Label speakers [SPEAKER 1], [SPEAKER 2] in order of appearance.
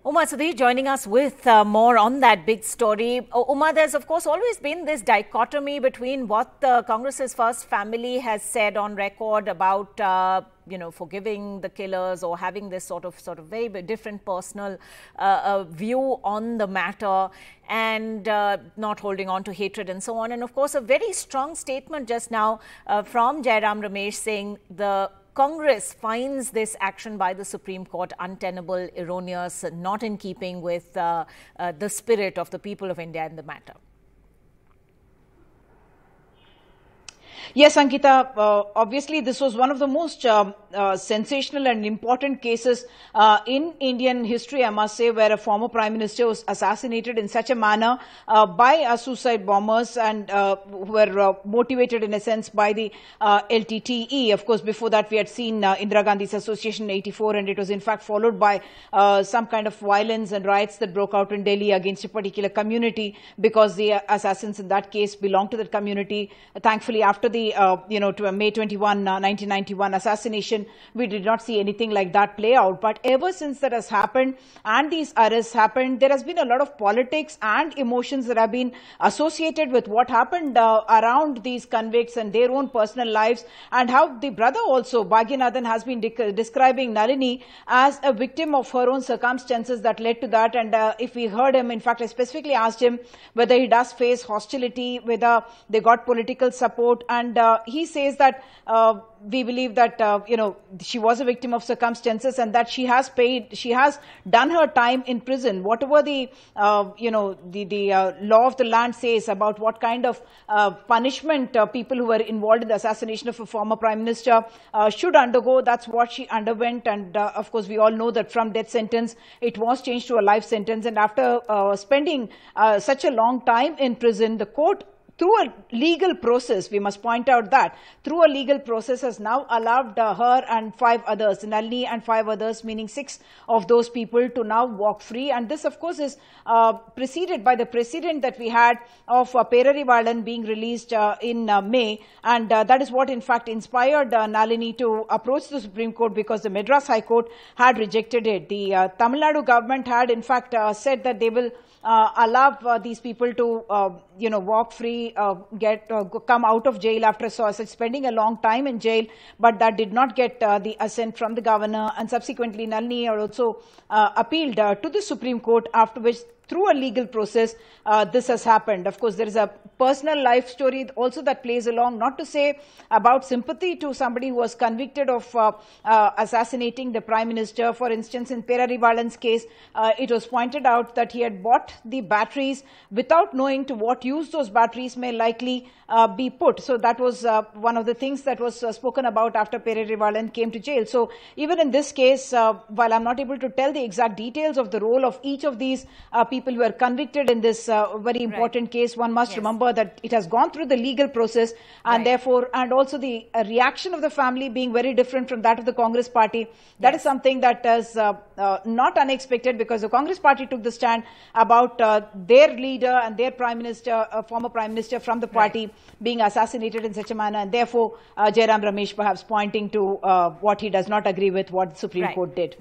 [SPEAKER 1] Uma Sudhi joining us with more on that big story. Uma, there's of course always been this dichotomy between what the Congress's first family has said on record about forgiving the killers or having this sort of very different personal view on the matter and not holding on to hatred and so on. And of course, a very strong statement just now from Jairam Ramesh saying the Congress finds this action by the Supreme Court untenable, erroneous, not in keeping with the spirit of the people of India in the matter.
[SPEAKER 2] Yes, Ankita, obviously this was one of the most sensational and important cases in Indian history, I must say, where a former Prime Minister was assassinated in such a manner by suicide bombers and who were motivated in a sense by the LTTE. Of course, before that we had seen Indira Gandhi's Assassination in '84, and it was in fact followed by some kind of violence and riots that broke out in Delhi against a particular community because the assassins in that case belonged to that community. Thankfully, after the to May 21, 1991 assassination, we did not see anything like that play out. But ever since that has happened and these arrests happened, there has been a lot of politics and emotions that have been associated with what happened around these convicts and their own personal lives, and how the brother also, Bhagyanathan, has been describing Nalini as a victim of her own circumstances that led to that. And if we heard him, in fact, I specifically asked him whether he does face hostility, whether they got political support, and he says that we believe that she was a victim of circumstances and that she has done her time in prison. Whatever the law of the land says about what kind of punishment people who were involved in the assassination of a former Prime Minister should undergo, that's what she underwent. And of course, we all know that from death sentence, it was changed to a life sentence. And after spending such a long time in prison, the court, through a legal process, we must point out that, through a legal process, has now allowed her and 5 others, Nalini and 5 others, meaning 6 of those people, to now walk free. And this, of course, is preceded by the precedent that we had of Perarivalan being released in May. And that is what, in fact, inspired Nalini to approach the Supreme Court, because the Madras High Court had rejected it. The Tamil Nadu government had, in fact, said that they will allow these people to, walk free, come out of jail after spending a long time in jail, but that did not get the assent from the governor. And subsequently, Nalini also appealed to the Supreme Court, after which, through a legal process, this has happened. Of course, there is a personal life story also that plays along, not to say about sympathy to somebody who was convicted of assassinating the Prime Minister. For instance, in Perarivalan's case, it was pointed out that he had bought the batteries without knowing to what use those batteries may likely be put. So that was one of the things that was spoken about after Perarivalan came to jail. So even in this case, while I'm not able to tell the exact details of the role of each of these people who are convicted in this very important case, one must remember that it has gone through the legal process, and therefore, and also the reaction of the family being very different from that of the Congress party. That is something that is not unexpected, because the Congress party took the stand about their leader and their Prime Minister, former Prime Minister from the party, being assassinated in such a manner, and therefore Jairam Ramesh perhaps pointing to what he does not agree with what the Supreme Court did.